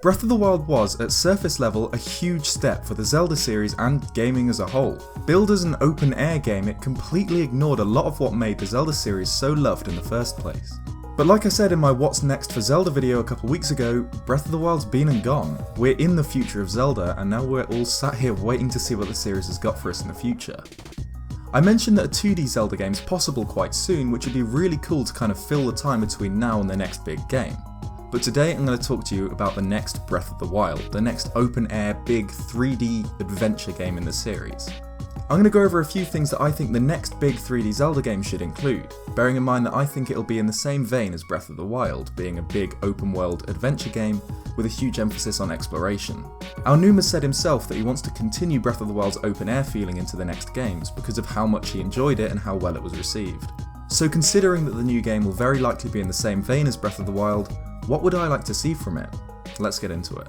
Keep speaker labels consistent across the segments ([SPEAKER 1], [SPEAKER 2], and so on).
[SPEAKER 1] Breath of the Wild was, at surface level, a huge step for the Zelda series and gaming as a whole. Billed as an open-air game, it completely ignored a lot of what made the Zelda series so loved in the first place. But like I said in my What's Next for Zelda video a couple weeks ago, Breath of the Wild's been and gone. We're in the future of Zelda, and now we're all sat here waiting to see what the series has got for us in the future. I mentioned that a 2D Zelda game is possible quite soon, which would be really cool to kind of fill the time between now and the next big game. But today I'm going to talk to you about the next Breath of the Wild, the next open-air, big 3D adventure game in the series. I'm going to go over a few things that I think the next big 3D Zelda game should include, bearing in mind that I think it'll be in the same vein as Breath of the Wild, being a big open-world adventure game with a huge emphasis on exploration. Aonuma said himself that he wants to continue Breath of the Wild's open-air feeling into the next games because of how much he enjoyed it and how well it was received. So considering that the new game will very likely be in the same vein as Breath of the Wild, what would I like to see from it? Let's get into it.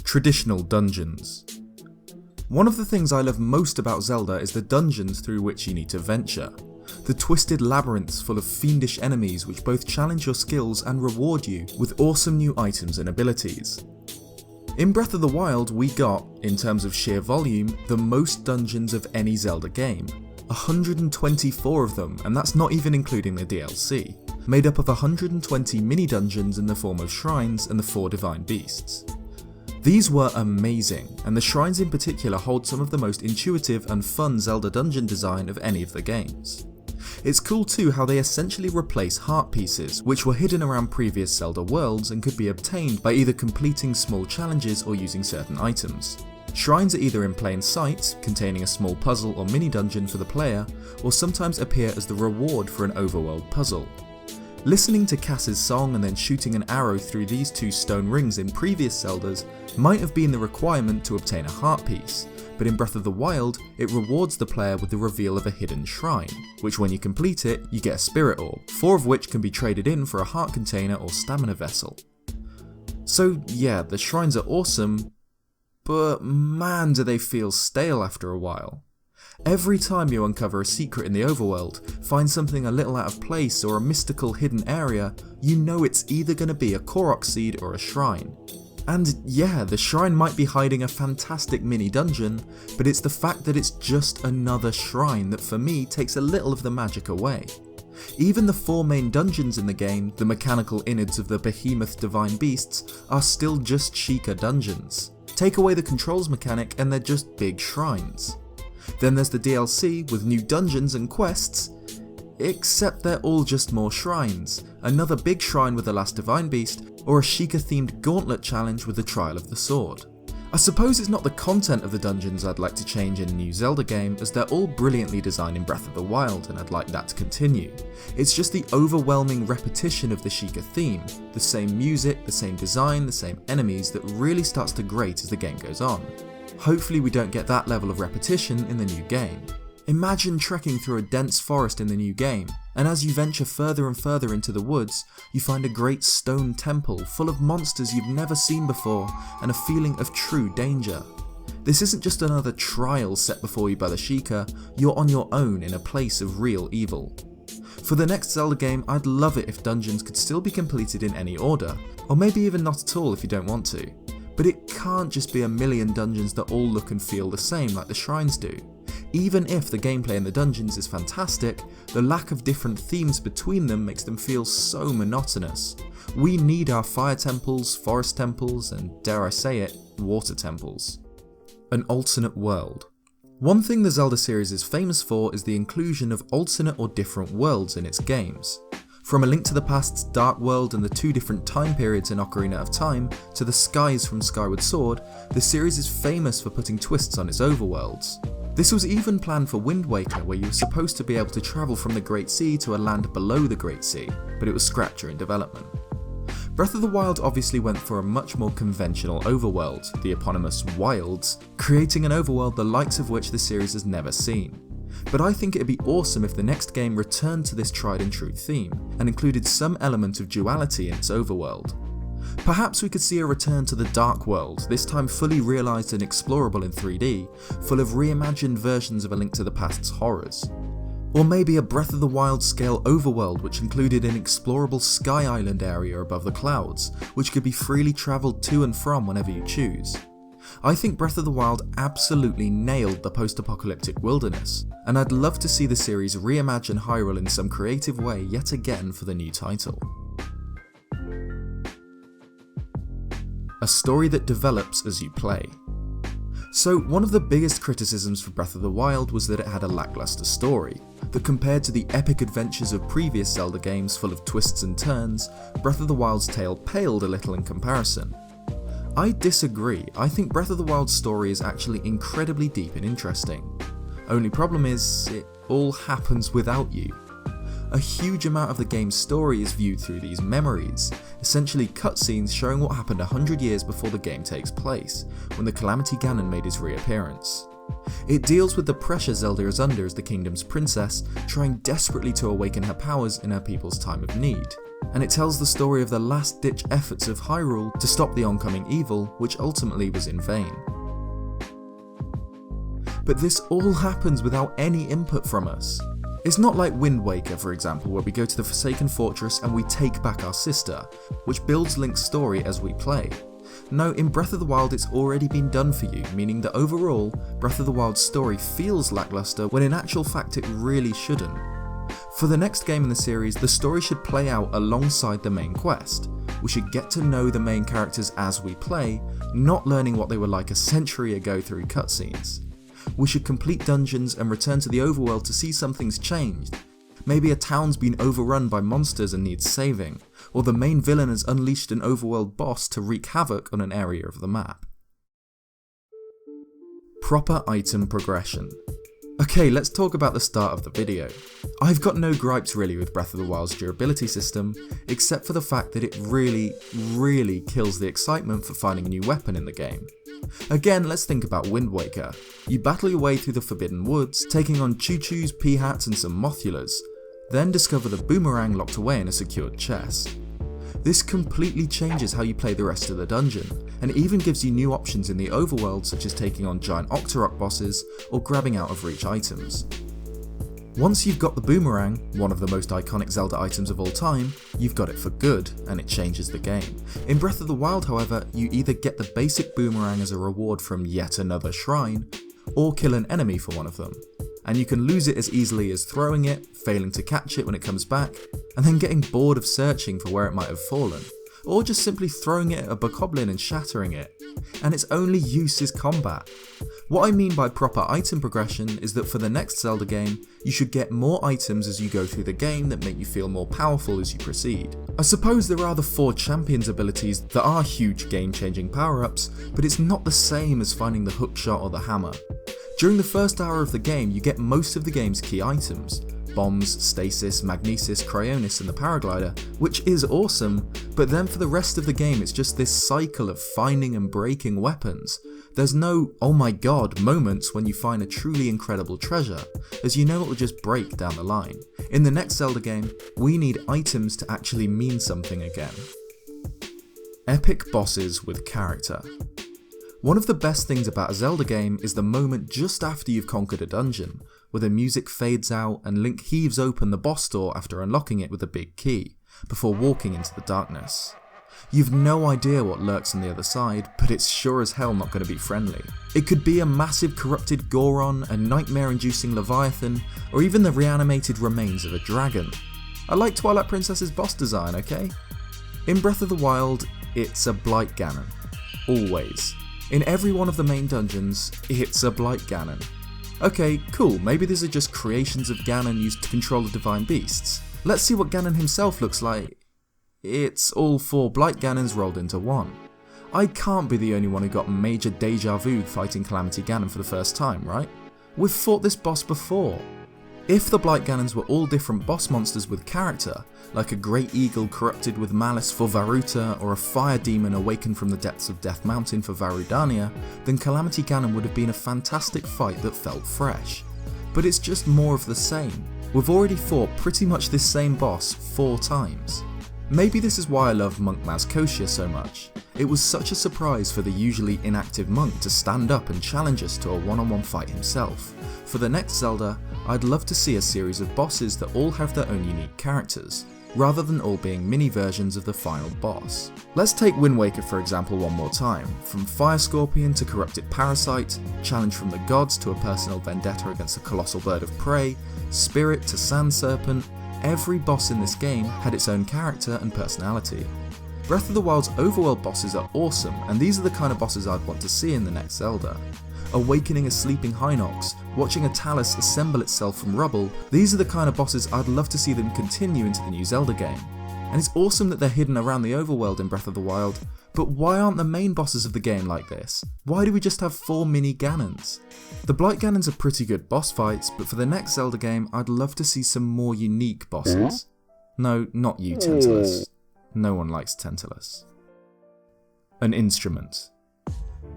[SPEAKER 1] Traditional dungeons. One of the things I love most about Zelda is the dungeons through which you need to venture. The twisted labyrinths full of fiendish enemies which both challenge your skills and reward you with awesome new items and abilities. In Breath of the Wild we got, in terms of sheer volume, the most dungeons of any Zelda game. 124 of them, and that's not even including the DLC, made up of 120 mini dungeons in the form of shrines and the 4 divine beasts. These were amazing, and the shrines in particular hold some of the most intuitive and fun Zelda dungeon design of any of the games. It's cool too how they essentially replace heart pieces, which were hidden around previous Zelda worlds and could be obtained by either completing small challenges or using certain items. Shrines are either in plain sight, containing a small puzzle or mini dungeon for the player, or sometimes appear as the reward for an overworld puzzle. Listening to Cass's song and then shooting an arrow through these 2 stone rings in previous Zeldas might have been the requirement to obtain a heart piece, but in Breath of the Wild it rewards the player with the reveal of a hidden shrine, which when you complete it you get a spirit orb, 4 of which can be traded in for a heart container or stamina vessel. So yeah, the shrines are awesome, but man do they feel stale after a while. Every time you uncover a secret in the overworld, find something a little out of place or a mystical hidden area, you know it's either going to be a Korok seed or a shrine. And yeah, the shrine might be hiding a fantastic mini dungeon, but it's the fact that it's just another shrine that for me takes a little of the magic away. Even the 4 main dungeons in the game, the mechanical innards of the behemoth divine beasts, are still just Sheikah dungeons. Take away the controls mechanic and they're just big shrines. Then there's the DLC with new dungeons and quests, except they're all just more shrines, another big shrine with the last divine beast, or a Sheikah themed gauntlet challenge with the Trial of the Sword. I suppose it's not the content of the dungeons I'd like to change in a new Zelda game, as they're all brilliantly designed in Breath of the Wild and I'd like that to continue. It's just the overwhelming repetition of the Sheikah theme, the same music, the same design, the same enemies that really starts to grate as the game goes on. Hopefully we don't get that level of repetition in the new game. Imagine trekking through a dense forest in the new game, and as you venture further and further into the woods, you find a great stone temple full of monsters you've never seen before and a feeling of true danger. This isn't just another trial set before you by the Sheikah, you're on your own in a place of real evil. For the next Zelda game, I'd love it if dungeons could still be completed in any order, or maybe even not at all if you don't want to. But it can't just be a million dungeons that all look and feel the same like the shrines do. Even if the gameplay in the dungeons is fantastic, the lack of different themes between them makes them feel so monotonous. We need our fire temples, forest temples, and dare I say it, water temples. An alternate world. One thing the Zelda series is famous for is the inclusion of alternate or different worlds in its games. From A Link to the Past's Dark World and the 2 different time periods in Ocarina of Time, to the skies from Skyward Sword, the series is famous for putting twists on its overworlds. This was even planned for Wind Waker, where you were supposed to be able to travel from the Great Sea to a land below the Great Sea, but it was scrapped during development. Breath of the Wild obviously went for a much more conventional overworld, the eponymous Wilds, creating an overworld the likes of which the series has never seen. but I think it'd be awesome if the next game returned to this tried and true theme, and included some element of duality in its overworld. Perhaps we could see a return to the Dark World, this time fully realised and explorable in 3D, full of reimagined versions of A Link to the Past's horrors. Or maybe a Breath of the Wild scale overworld which included an explorable Sky Island area above the clouds, which could be freely travelled to and from whenever you choose. I think Breath of the Wild absolutely nailed the post-apocalyptic wilderness, and I'd love to see the series reimagine Hyrule in some creative way yet again for the new title. A story that develops as you play. So one of the biggest criticisms for Breath of the Wild was that it had a lackluster story, that compared to the epic adventures of previous Zelda games full of twists and turns, Breath of the Wild's tale paled a little in comparison. I disagree. I think Breath of the Wild's story is actually incredibly deep and interesting. Only problem is, it all happens without you. A huge amount of the game's story is viewed through these memories, essentially cutscenes showing what happened 100 years before the game takes place, when the Calamity Ganon made his reappearance. It deals with the pressure Zelda is under as the kingdom's princess, trying desperately to awaken her powers in her people's time of need. And it tells the story of the last-ditch efforts of Hyrule to stop the oncoming evil, which ultimately was in vain. But this all happens without any input from us. It's not like Wind Waker, for example, where we go to the Forsaken Fortress and we take back our sister, which builds Link's story as we play. No, in Breath of the Wild it's already been done for you, meaning that overall, Breath of the Wild's story feels lackluster when in actual fact it really shouldn't. For the next game in the series, the story should play out alongside the main quest. We should get to know the main characters as we play, not learning what they were like a century ago through cutscenes. We should complete dungeons and return to the overworld to see something's changed. Maybe a town's been overrun by monsters and needs saving, or the main villain has unleashed an overworld boss to wreak havoc on an area of the map. Proper item progression. Okay, let's talk about the start of the video. I've got no gripes really with Breath of the Wild's durability system, except for the fact that it really kills the excitement for finding a new weapon in the game. Again, let's think about Wind Waker. You battle your way through the Forbidden Woods, taking on Choo-Choos, Peahats and some Mothulars, then discover the boomerang locked away in a secured chest. This completely changes how you play the rest of the dungeon, and even gives you new options in the overworld such as taking on giant Octorok bosses or grabbing out of reach items. Once you've got the boomerang, one of the most iconic Zelda items of all time, you've got it for good, and it changes the game. In Breath of the Wild, however, you either get the basic boomerang as a reward from yet another shrine, or kill an enemy for one of them. And you can lose it as easily as throwing it, failing to catch it when it comes back, and then getting bored of searching for where it might have fallen, or just simply throwing it at a bokoblin and shattering it, and its only use is combat. What I mean by proper item progression is that for the next Zelda game, you should get more items as you go through the game that make you feel more powerful as you proceed. I suppose there are the 4 champions abilities that are huge game-changing power-ups, but it's not the same as finding the hookshot or the hammer. During the first hour of the game, you get most of the game's key items, bombs, stasis, magnesis, cryonis and the paraglider, which is awesome, but then for the rest of the game it's just this cycle of finding and breaking weapons. There's no oh my god moments when you find a truly incredible treasure, as you know it will just break down the line. In the next Zelda game, we need items to actually mean something again. Epic bosses with character. One of the best things about a Zelda game is the moment just after you've conquered a dungeon, where the music fades out and Link heaves open the boss door after unlocking it with a big key, before walking into the darkness. You've no idea what lurks on the other side, but it's sure as hell not going to be friendly. It could be a massive corrupted Goron, a nightmare-inducing Leviathan, or even the reanimated remains of a dragon. I like Twilight Princess's boss design, okay? In Breath of the Wild, it's a Blight Ganon. Always. In every one of the main dungeons, it's a Blight Ganon. Okay, cool, maybe these are just creations of Ganon used to control the divine beasts. Let's see what Ganon himself looks like. It's all 4 Blight Ganons rolled into one. I can't be the only one who got major deja vu fighting Calamity Ganon for the first time, right? We've fought this boss before. If the Blight Ganons were all different boss monsters with character, like a great eagle corrupted with malice for Varuta or a fire demon awakened from the depths of Death Mountain for Varudania, then Calamity Ganon would have been a fantastic fight that felt fresh. but it's just more of the same. We've already fought pretty much this same boss 4 times. Maybe this is why I love Monk Mazkosia so much. It was such a surprise for the usually inactive monk to stand up and challenge us to a one-on-one fight himself. For the next Zelda, I'd love to see a series of bosses that all have their own unique characters, rather than all being mini versions of the final boss. Let's take Wind Waker for example one more time. From Fire Scorpion to Corrupted Parasite, Challenge from the Gods to a personal vendetta against a colossal bird of prey, Spirit to Sand Serpent, every boss in this game had its own character and personality. Breath of the Wild's overworld bosses are awesome, and these are the kind of bosses I'd want to see in the next Zelda. Awakening a sleeping Hinox, watching a Talus assemble itself from rubble, these are the kind of bosses I'd love to see them continue into the new Zelda game. And it's awesome that they're hidden around the overworld in Breath of the Wild, but why aren't the main bosses of the game like this? Why do we just have 4 mini Ganons? The Blight Ganons are pretty good boss fights, but for the next Zelda game I'd love to see some more unique bosses. No, not you, Tantalus. No one likes Tantalus. An instrument.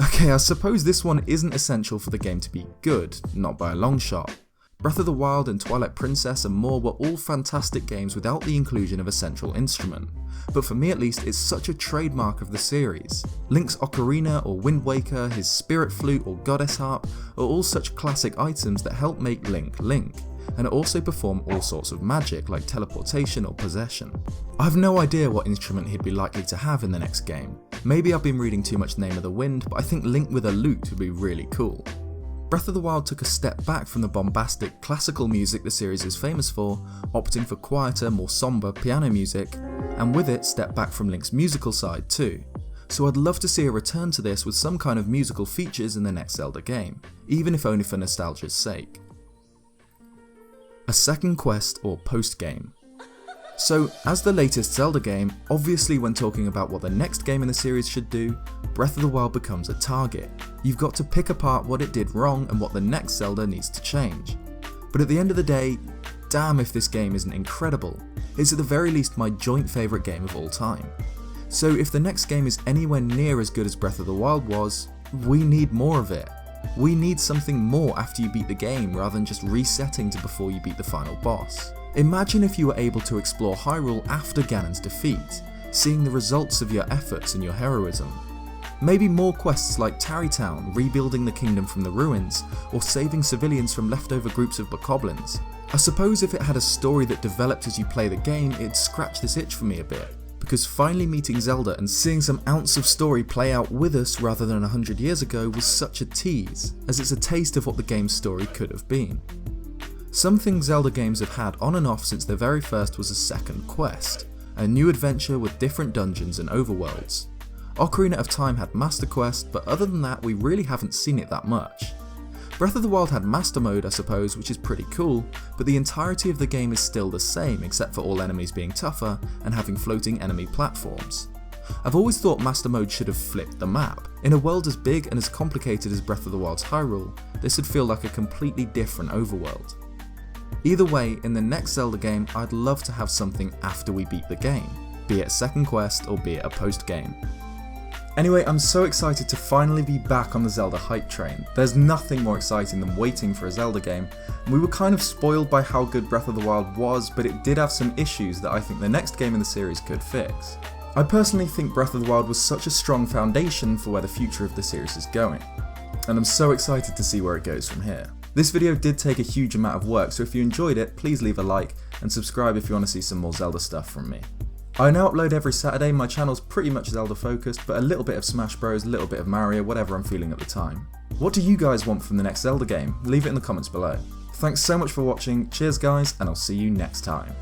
[SPEAKER 1] Okay, I suppose this one isn't essential for the game to be good, not by a long shot. Breath of the Wild and Twilight Princess and more were all fantastic games without the inclusion of a central instrument, but for me at least it's such a trademark of the series. Link's ocarina or Wind Waker, his spirit flute or goddess harp are all such classic items that help make Link Link, and also perform all sorts of magic like teleportation or possession. I have no idea what instrument he'd be likely to have in the next game. Maybe I've been reading too much Name of the Wind, but I think Link with a lute would be really cool. Breath of the Wild took a step back from the bombastic classical music the series is famous for, opting for quieter, more somber piano music, and with it stepped back from Link's musical side too. So I'd love to see a return to this with some kind of musical features in the next Zelda game, even if only for nostalgia's sake. A second quest or post-game. So, as the latest Zelda game, obviously when talking about what the next game in the series should do, Breath of the Wild becomes a target. You've got to pick apart what it did wrong and what the next Zelda needs to change. But at the end of the day, damn if this game isn't incredible. It's at the very least my joint favourite game of all time. So if the next game is anywhere near as good as Breath of the Wild was, we need more of it. We need something more after you beat the game rather than just resetting to before you beat the final boss. Imagine if you were able to explore Hyrule after Ganon's defeat, seeing the results of your efforts and your heroism. Maybe more quests like Tarry Town, rebuilding the kingdom from the ruins, or saving civilians from leftover groups of bokoblins. I suppose if it had a story that developed as you play the game, it'd scratch this itch for me a bit, because finally meeting Zelda and seeing some ounce of story play out with us rather than 100 years ago was such a tease, as it's a taste of what the game's story could have been. Something Zelda games have had on and off since their very first was a second quest, a new adventure with different dungeons and overworlds. Ocarina of Time had Master Quest, but other than that we really haven't seen it that much. Breath of the Wild had Master Mode I suppose, which is pretty cool, but the entirety of the game is still the same except for all enemies being tougher and having floating enemy platforms. I've always thought Master Mode should have flipped the map. In a world as big and as complicated as Breath of the Wild's Hyrule, this would feel like a completely different overworld. Either way, in the next Zelda game I'd love to have something after we beat the game, be it a second quest or be it a post game. Anyway, I'm so excited to finally be back on the Zelda hype train. There's nothing more exciting than waiting for a Zelda game, and we were kind of spoiled by how good Breath of the Wild was, but it did have some issues that I think the next game in the series could fix. I personally think Breath of the Wild was such a strong foundation for where the future of the series is going, and I'm so excited to see where it goes from here. This video did take a huge amount of work, so if you enjoyed it, please leave a like and subscribe if you want to see some more Zelda stuff from me. I now upload every Saturday. My channel's pretty much Zelda focused, but a little bit of Smash Bros, a little bit of Mario, whatever I'm feeling at the time. What do you guys want from the next Zelda game? Leave it in the comments below. Thanks so much for watching, cheers guys, and I'll see you next time.